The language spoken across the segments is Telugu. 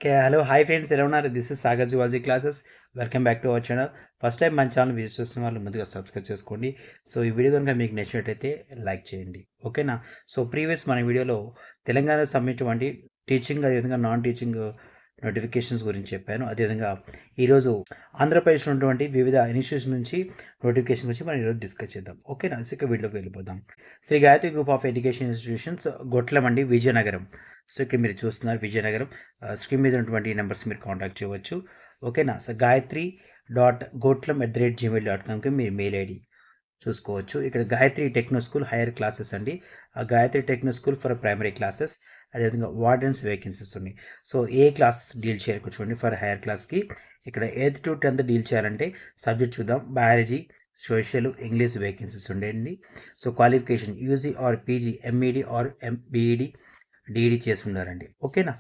ఓకే. హలో. హాయ్ ఫ్రెండ్స్, ఎలా ఉన్నారు? This is Sagar zoology classes. Welcome back to our channel. First time మన ఛానల్ విజిట్ చేస్తున్న వాళ్ళు ముందుగా సబ్స్క్రైబ్ చేసుకోండి. సో ఈ వీడియో కనుక మీకు నచ్చినట్టయితే లైక్ చేయండి. ఓకేనా? సో ప్రీవియస్ మన వీడియోలో తెలంగాణకు సంబంధించినటువంటి టీచింగ్, అదేవిధంగా నాన్ టీచింగ్ నోటిఫికేషన్స్ గురించి చెప్పాను. అదేవిధంగా ఈరోజు ఆంధ్రప్రదేశ్లో ఉన్నటువంటి వివిధ ఇన్స్టిట్యూషన్ నుంచి నోటిఫికేషన్ గురించి మనం ఈరోజు డిస్కస్ చేద్దాం. ఓకేనా? సో ఇక వీడియోకి వెళ్ళిపోదాం. Sri Gayatri group of education institutions, గొట్లమండి, విజయనగరం. సో ఇక్కడ మీరు చూస్తున్నారు విజయనగరం. స్క్రీన్ మీద ఉన్నటువంటి నెంబర్స్ మీరు కాంటాక్ట్ చేయవచ్చు. ఓకేనా? సో gayatri.gotlam@gmail.comకి మీరు మెయిల్ ఐడి చూసుకోవచ్చు. ఇక్కడ Gayatri techno school higher classes అండి. ఆ Gayatri techno school for primary classes, అదేవిధంగా వార్డెన్స్ వేకెన్సీస్ ఉన్నాయి. సో ఏ క్లాసెస్ డీల్ చేయాలి చూడండి. ఫర్ హైయర్ క్లాస్కి ఇక్కడ 8th to 10th డీల్ చేయాలంటే సబ్జెక్ట్ చూద్దాం. బయాలజీ, సోషల్, ఇంగ్లీష్ వేకెన్సీస్ ఉండేయండి. So qualification UG or PG, MEd or BEd, DEd చేసి ఉండాలండి. ఓకేనా?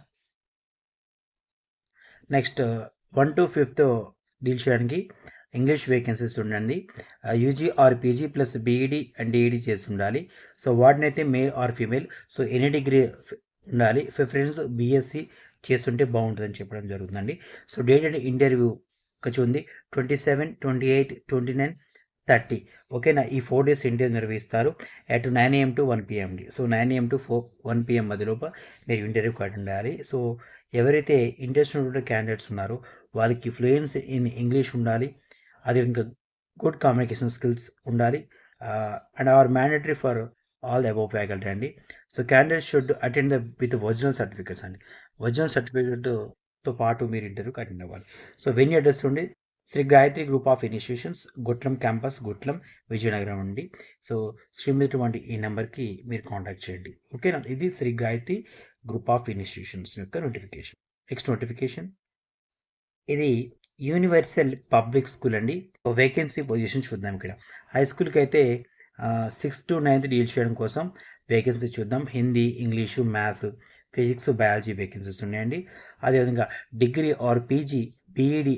నెక్స్ట్ 1 to 5th డీల్ చేయడానికి ఇంగ్లీష్ వేకెన్సీస్ ఉండండి. UG or PG plus BEd and DEd చేసి ఉండాలి. సో వాడినైతే male or female, so any degree ఉండాలి. ప్రిఫరెన్స్ బీఎస్సీ చేస్తుంటే బాగుంటుందని చెప్పడం జరుగుతుందండి. సో డేట్ అండ్ ఇంటర్వ్యూ వచ్చి ఉంది 27, 28, 29, 30. ఓకేనా? ఈ 4 days ఇంటర్వ్యూ నిర్వహిస్తారు అట్ 9 AM to 1 PM అండి. సో 9 AM to 1 PM మధ్యలోప మీరు ఇంటర్వ్యూకి అటెండ్ అవ్వాలి. సో ఎవరైతే ఇంట్రెస్ట్ ఉన్న క్యాండిడేట్స్ ఉన్నారో వాళ్ళకి ఫ్లూయెన్సీ ఇన్ ఇంగ్లీష్ ఉండాలి. అదేవిధంగా గుడ్ కమ్యూనికేషన్ స్కిల్స్ ఉండాలి. And are mandatory for all the above faculty అండి. So candidate should attend with original certificates అండి. ఒరిజినల్ సర్టిఫికేట్తో పాటు మీరు ఇంటర్వ్యూకి అటెండ్ అవ్వాలి. సో వెన్యూ అడ్రస్ ఉండి Sri Gayatri group of institutions, Gotlam campus, Gotlam, Vizianagaram అండి. సో శ్రీమిటువంటి ఈ నెంబర్కి మీరు కాంటాక్ట్ చేయండి. ఓకేనా? ఇది Shri Gayatri group of institutions యొక్క నోటిఫికేషన్. నెక్స్ట్ నోటిఫికేషన్, ఇది యూనివర్సల్ పబ్లిక్ స్కూల్ అండి. వేకెన్సీ పొజిషన్ చూద్దాం. ఇక్కడ హై స్కూల్కి అయితే 6th to 9th డీల్ చేయడం కోసం వేకెన్సీ చూద్దాం. Hindi, English, maths, physics, biology vacancies ఉన్నాయండి. అదేవిధంగా డిగ్రీ ఆర్ పీజీ, బీఈడి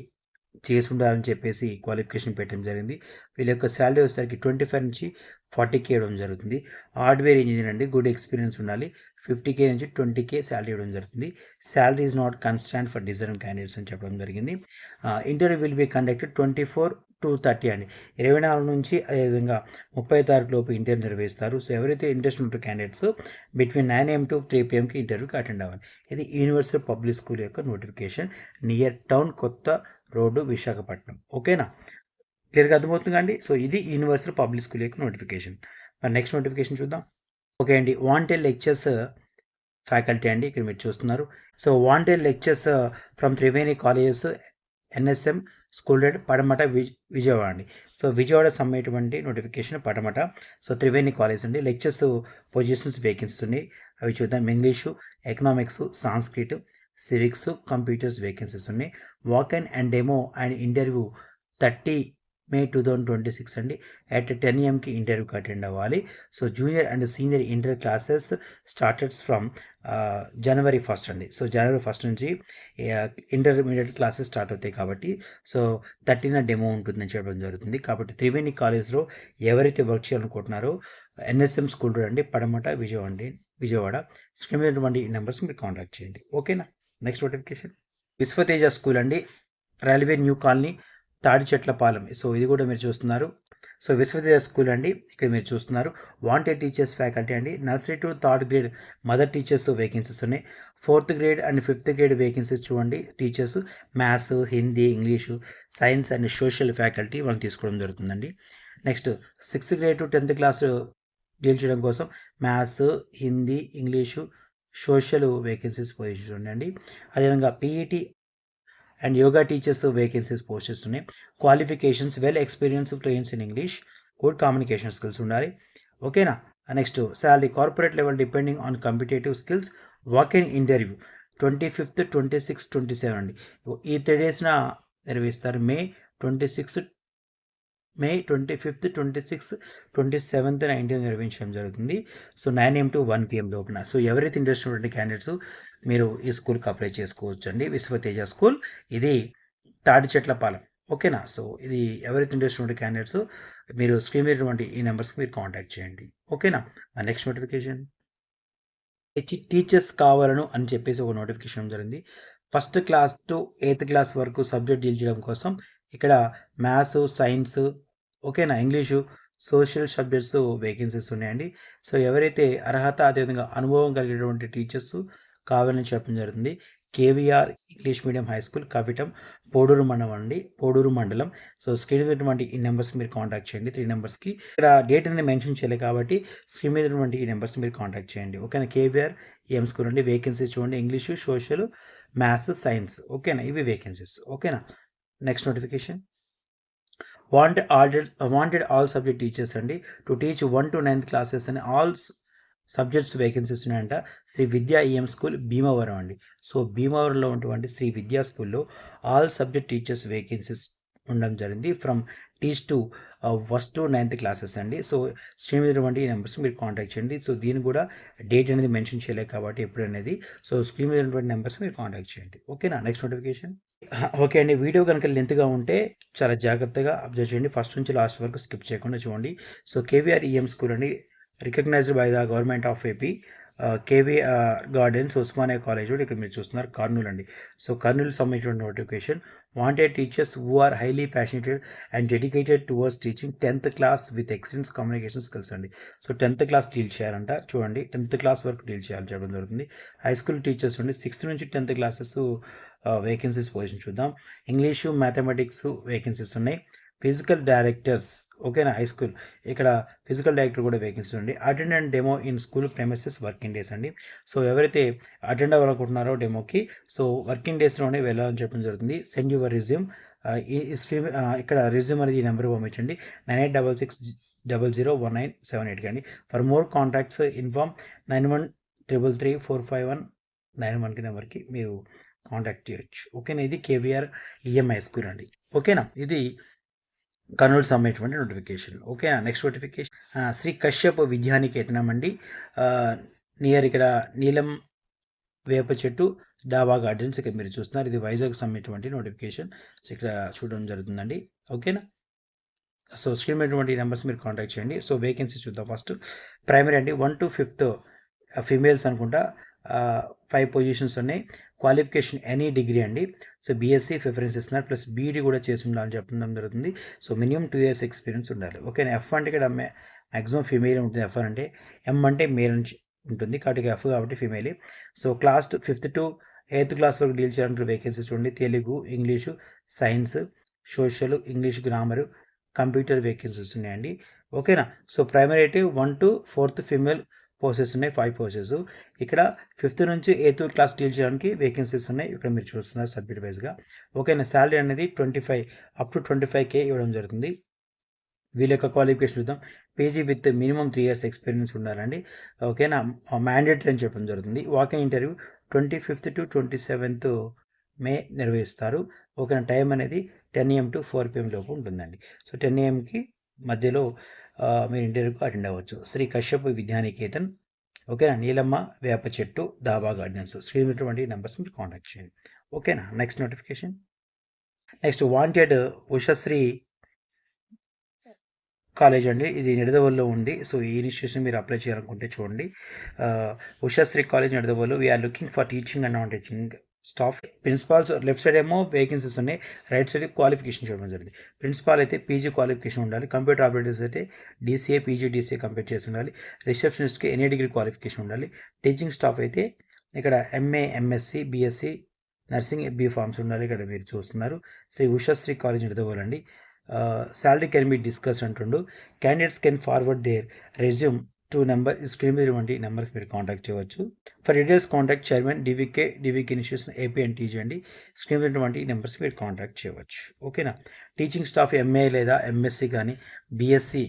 చేసి ఉండాలని చెప్పేసి క్వాలిఫికేషన్ పెట్టడం జరిగింది. వీళ్ళ యొక్క శాలరీ వచ్చేసరికి 25 నుంచి 40K ఇవ్వడం జరుగుతుంది. హార్డ్వేర్ ఇంజనీర్ అండి. గుడ్ ఎక్స్పీరియన్స్ ఉండాలి. 50K నుంచి 20K శాలరీ ఇవ్వడం జరుగుతుంది. Salary is not constant for design candidates అని చెప్పడం జరిగింది. Interview will be conducted 24 to 30 అండి. 24 నుంచి అదేవిధంగా 30 తారీఖు లోపు ఇంటర్వ్యూ నిర్వహిస్తారు. సో ఎవరైతే ఇంట్రెస్ట్ ఉంటే క్యాండిడేట్స్ బిట్వీన్ 9 AM to 3 PMకి ఇంటర్వ్యూకి అటెండ్ అవ్వాలి. ఇది యూనివర్సల్ పబ్లిక్ స్కూల్ యొక్క నోటిఫికేషన్, నియర్ టౌన్ కొత్త రోడ్డు, విశాఖపట్నం. ఓకేనా? క్లియర్గా అర్థమవుతుందా అండి? సో ఇది యూనివర్సల్ పబ్లిక్ స్కూల్ యొక్క నోటిఫికేషన్. మరి నెక్స్ట్ నోటిఫికేషన్ చూద్దాం. ఓకే అండి, వాంటెడ్ లెక్చర్స్ ఫ్యాకల్టీ అండి. ఇక్కడ మీరు చూస్తున్నారు. So wanted lectures from Triveni colleges, NSM school road, Padamata, Vijayawada అండి. సో విజయవాడ సమ్మేటువంటి notification Padamata. So Triveni college అండి. లెక్చర్స్ పొజిషన్స్ వేకెన్సీస్ ఉన్నాయి. అవి చూద్దాం. English, economics, Sanskrit, civics, computers vacancies ఉన్నాయి. Walk in and demo and interview 30 May 2026 అండి. అట్ 10 AM ఇంటర్వ్యూకి అటెండ్ అవ్వాలి. So junior and senior inter classes started from January 1st అండి. సో January 1st నుంచి ఇంటర్మీడియట్ క్లాసెస్ స్టార్ట్ అవుతాయి కాబట్టి సో 30న డెమో ఉంటుందని చెప్పడం జరుగుతుంది. కాబట్టి త్రివేణి కాలేజ్లో ఎవరైతే వర్క్ చేయాలనుకుంటున్నారో ఎన్ఎస్ఎం స్కూల్ అండి, పడమట, విజయవాడ. స్క్రీన్ మీద ఉన్నటువంటి నెంబర్స్ మీరు కాంటాక్ట్ చేయండి. ఓకేనా? నెక్స్ట్ నోటిఫికేషన్, విశ్వతేజ స్కూల్ అండి, railway new colony, Tadichetlapalem. So ఇది కూడా మీరు చూస్తున్నారు. సో విశ్వవిద్యాలయ స్కూల్ అండి. ఇక్కడ మీరు చూస్తున్నారు. వాంటెడ్ టీచర్స్ ఫ్యాకల్టీ అండి. Nursery to 3rd grade mother teachers vacancies ఉన్నాయి. 4th grade and 5th grade వేకెన్సీస్ చూడండి. Teachers maths, Hindi, English, science and social faculty వాళ్ళు తీసుకోవడం జరుగుతుందండి. Next 6th grade to 10th class deal చేయడం కోసం maths, Hindi, English, social vacancies position ఉండండి. అదేవిధంగా PET and yoga teachers vacancies post చేస్తున్నాయి. Qualifications well experience fluency in English, good communication skills ఉండాలి. ఓకేనా? Next salary corporate level depending on competitive skills. Walk in interview 25th, 26th, 27 అండి. ఈ 3 days నిర్వహిస్తారు. May 25th, 26th, 27th interview నిర్వహించడం జరుగుతుంది. సో 9 AM to 1 PM లోపున. సో ఎవరైతే ఇంట్రెస్ట్ ఉన్నటువంటి క్యాండిడేట్స్ మీరు ఈ స్కూల్కి అప్లై చేసుకోవచ్చు అండి. విశ్వతేజ స్కూల్, ఇది తాడిచెట్లపాలెం. ఓకేనా? సో ఇది ఎవరైతే ఇంట్రెస్ట్ ఉండే క్యాండిడేట్స్ మీరు స్క్రీన్ మీద ఈ నెంబర్స్కి మీరు కాంటాక్ట్ చేయండి. ఓకేనా? నెక్స్ట్ నోటిఫికేషన్, టీచర్స్ కావాలను అని చెప్పేసి ఒక నోటిఫికేషన్ జరిగింది. First class to 8th class వరకు సబ్జెక్ట్ డీల్ చేయడం కోసం ఇక్కడ మ్యాథ్స్, సైన్స్, ఓకేనా, ఇంగ్లీషు, సోషల్ సబ్జెక్ట్స్ వేకెన్సీస్ ఉన్నాయండి. సో ఎవరైతే అర్హత అదేవిధంగా అనుభవం కలిగినటువంటి టీచర్స్ కావాలని చెప్పడం జరుగుతుంది. KVR English medium high school, Kavitam, Poduru mandal అండి, పోడూరు మండలం. సో స్క్రీన్ మీద ఉన్నటువంటి ఈ నెంబర్స్కి మీరు కాంటాక్ట్ చేయండి. 3 నెంబర్స్కి. ఇక్కడ డేట్ అనేది మెన్షన్ చేయలేదు కాబట్టి స్క్రీన్ మీద ఉన్నటువంటి ఈ నెంబర్స్ మీరు కాంటాక్ట్ చేయండి. ఓకేనా. కేవీఆర్ ఈఎం స్కూల్ అండి. వేకెన్సీస్ చూడండి, ఇంగ్లీషు, సోషల్, మ్యాథ్స్, సైన్స్. ఓకేనా, ఇవి వేకెన్సీస్. ఓకేనా. Next notification. Wanted all subject teachers అండి to teach 1 to 9th classes అని ఆల్ సబ్జెక్ట్స్ వేకెన్సీస్ ఉన్నాయంట. శ్రీ విద్యా ఈఎం స్కూల్ భీమవరం అండి. సో భీమవరంలో ఉన్నటువంటి శ్రీ విద్యా స్కూల్లో ఆల్ సబ్జెక్ట్ టీచర్స్ వేకెన్సీస్ ఉండడం జరిగింది. From teach to 1st to 9th classes అండి. సో స్క్రీన్ మీద ఉన్నటువంటి ఈ నెంబర్స్ మీరు కాంటాక్ట్ చేయండి. సో దీన్ని కూడా డేట్ అనేది మెన్షన్ చేయలేదు కాబట్టి ఎప్పుడు అనేది. సో స్క్రీన్ మీద ఉన్నటువంటి నెంబర్స్ మీరు కాంటాక్ట్ చేయండి. ఓకేనా. Next notification. ఓకే అండి. వీడియో కనుక లెంత్గా ఉంటే చాలా జాగ్రత్తగా అబ్జర్వ్ చేయండి. ఫస్ట్ నుంచి లాస్ట్ వరకు స్కిప్ చేయకుండా చూడండి. సో కేవీఆర్ ఈఎం స్కూల్ అండి, recognised by the government of AP. KVR gardens Osmania college కూడా ఇక్కడ మీరు చూస్తున్నారు, కర్నూలు అండి. సో కర్నూలు సంబంధించిన notification. Wanted teachers who are highly passionated and dedicated towards teaching 10th class with excellence communication skills అండి. సో 10th క్లాస్ డీల్ చేయాలంట. చూడండి, 10th క్లాస్ వరకు డీల్ చేయాలని చెప్పడం జరుగుతుంది. హై స్కూల్ టీచర్స్ ఉండి 6th నుంచి 10th క్లాసెస్ వేకెన్సీస్ పొజిషన్ చూద్దాం. ఇంగ్లీషు, మ్యాథమెటిక్స్ వేకెన్సీస్ ఉన్నాయి. ఫిజికల్ డైరెక్టర్స్, ఓకేనా, హై స్కూల్. ఇక్కడ ఫిజికల్ డైరెక్టర్ కూడా వేకెన్సీ ఉంది. Attend and demo in school premises working days అండి. సో ఎవరైతే అటెండ్ అవ్వాలనుకుంటున్నారో డెమోకి, సో వర్కింగ్ డేస్లోనే వెళ్ళాలని చెప్పడం జరుగుతుంది. Send your resume. ఈ స్ట్రీమ్ ఇక్కడ రిజ్యూమ్ అనేది ఈ నెంబర్ పంపించండి, 9866001978 అండి. ఫర్ మోర్ కాంటాక్ట్స్ ఇన్ఫార్మ్ 9133345191 నెంబర్కి మీరు కాంటాక్ట్ చేయొచ్చు. ఓకేనా. ఇది కేవీఆర్ ఈఎంఐ స్కూల్ అండి. ఓకేనా. ఇది కర్నూలు సంబంధించినటువంటి నోటిఫికేషన్. ఓకేనా. నెక్స్ట్ నోటిఫికేషన్ శ్రీ కశ్యప్ విద్యానికేతనం అండి. నియర్ ఇక్కడ నీలం వేప చెట్టు డాబా గార్డెన్స్ ఇక్కడ మీరు చూస్తున్నారు. ఇది వైజాగ్ సంబంధించినటువంటి నోటిఫికేషన్. సో ఇక్కడ చూడడం జరుగుతుందండి. ఓకేనా. సో స్క్రీన్ మీద నెంబర్స్ మీరు కాంటాక్ట్ చేయండి. సో వేకెన్సీ చూద్దాం. ఫస్ట్ ప్రైమరీ అండి, 1 to 5th ఫీమేల్స్ అనుకుంటా. 5 పొజిషన్స్ ఉన్నాయి. క్వాలిఫికేషన్ ఎనీ డిగ్రీ అండి. సో బీఎస్సీ ప్రిఫరెన్స్ ఇస్తున్నారు, ప్లస్ బీఈడీ కూడా చేసి ఉండాలని చెప్పడం జరుగుతుంది. సో మినిమం 2 years ఎక్స్పీరియన్స్ ఉండాలి. ఓకేనా. ఎఫ్ అంటే ఇక్కడ మ్యాక్సిమం ఫీమేల్ ఉంటుంది. ఎఫ్ అంటే, ఎం అంటే మేల్ నుంచి ఉంటుంది కాబట్టి ఎఫ్ కాబట్టి female. So class 5th to 8th class వరకు డీల్ చేయాలంటే వేకెన్సీ చూడండి. Telugu, English, science, social, English grammar, computer vacancies ఉన్నాయండి. ఓకేనా. సో ప్రైమరీ అయితే 1 to 4th ఫీమేల్ పోస్టెస్ ఉన్నాయి, 5 పోస్టెస్. ఇక్కడ 5th నుంచి 8th క్లాస్ డీల్ చేయడానికి వేకెన్సీస్ ఉన్నాయి. ఇక్కడ మీరు చూస్తున్నారు సబ్జెక్ట్ వైజ్గా. ఓకేనా. శాలరీ అనేది 25 up to 25K ఇవ్వడం జరుగుతుంది. వీళ్ళ యొక్క క్వాలిఫికేషన్ చూద్దాం. PG with minimum 3 years experience ఉండాలండి. ఓకేనా. మ్యాండేటరీ అని చెప్పడం జరుగుతుంది. Walking interview 25th to 27th మే నిర్వహిస్తారు. ఓకేనా. టైం అనేది 10 AM to 4 PM లోపు ఉంటుందండి. సో 10 AMకి మధ్యలో మీరు ఇంటర్వ్యూకి అటెండ్ అవ్వచ్చు. శ్రీ కశ్యప్ విద్యానికేతన్, ఓకేనా, నీలమ్మ వేప చెట్టు దాబా గార్డెన్స్. స్క్రీన్ ఉన్నటువంటి నెంబర్స్ మీరు కాంటాక్ట్ చేయండి. ఓకేనా. Next notification. Next wanted Ushasri college అండి. ఇది నిడదవోలులో ఉంది. సో ఈ ఇన్స్టిట్యూషన్ మీరు అప్లై చేయాలనుకుంటే చూడండి. Ushasri college Nidadavolu. We're looking for teaching and non teaching staff. Principals left side ఏమో వేకెన్సీస్ ఉన్నాయి, రైట్ సైడ్ క్వాలిఫికేషన్ చూడడం జరిగింది. ప్రిన్సిపాల్ అయితే పీజీ క్వాలిఫికేషన్ ఉండాలి. కంప్యూటర్ ఆపరేటర్స్ అయితే డీసీఏ, పీజీ, డీసీఏ కంప్లీట్ చేసి ఉండాలి. రిసెప్షనిస్ట్కి ఎనీ డిగ్రీ క్వాలిఫికేషన్ ఉండాలి. టీచింగ్ స్టాఫ్ అయితే ఇక్కడ MA, MSc, BSc, nursing, B pharms ఉండాలి. ఇక్కడ మీరు చూస్తున్నారు. శ్రీ ఉషశ్రీ కాలేజ్ నిడదవోలండి. శాలరీ కెన్ బి డిస్కస్ అంటుండు. Candidates can forward their resume to number screen మీద ఇవ్వండి నెంబర్కి మీరు కాంటాక్ట్ చేయవచ్చు. For details contact chairman DVK institution AP and TG అండి. స్క్రీన్ మీద ఇటువంటి నెంబర్స్ మీరు కాంటాక్ట్ చేయవచ్చు. ఓకేనా. టీచింగ్ స్టాఫ్ ఎంఏ లేదా ఎంఎస్సి కానీ, బీఎస్సీ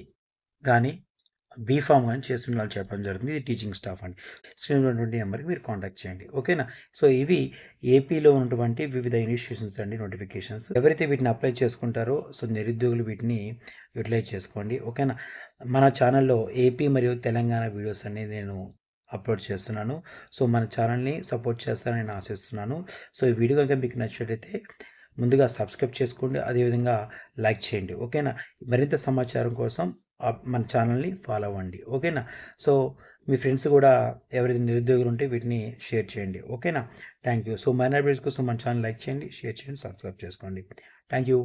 కానీ, బీఫామ్ కానీ చేస్తున్న చెప్పడం జరుగుతుంది. ఇది టీచింగ్ స్టాఫ్ అండి. స్క్రీన్ ఉన్నటువంటి నెంబర్కి మీరు కాంటాక్ట్ చేయండి. ఓకేనా. సో ఇవి ఏపీలో ఉన్నటువంటి వివిధ ఇన్స్టిట్యూషన్స్ అండి నోటిఫికేషన్స్. ఎవరైతే వీటిని అప్లై చేసుకుంటారో సో నిరుద్యోగులు వీటిని యూటిలైజ్ చేసుకోండి. ఓకేనా. మన ఛానల్లో ఏపీ మరియు తెలంగాణ వీడియోస్ అన్ని నేను అప్లోడ్ చేస్తున్నాను. సో మన ఛానల్ని సపోర్ట్ చేస్తారని నేను ఆశిస్తున్నాను. సో ఈ వీడియో కనుక మీకు నచ్చినట్లయితే ముందుగా సబ్స్క్రైబ్ చేసుకోండి, అదేవిధంగా లైక్ చేయండి. ఓకేనా. మరింత సమాచారం కోసం మన ఛానల్ని ఫాలో అవ్వండి. ఓకేనా. సో మీ ఫ్రెండ్స్ కూడా ఎవరైతే నిరుద్యోగులు ఉంటే వీటిని షేర్ చేయండి. ఓకేనా. Thank you. So minor updates కోసం మన ఛానల్ లైక్ చేయండి, షేర్ చేయండి, సబ్స్క్రైబ్ చేసుకోండి. Thank you.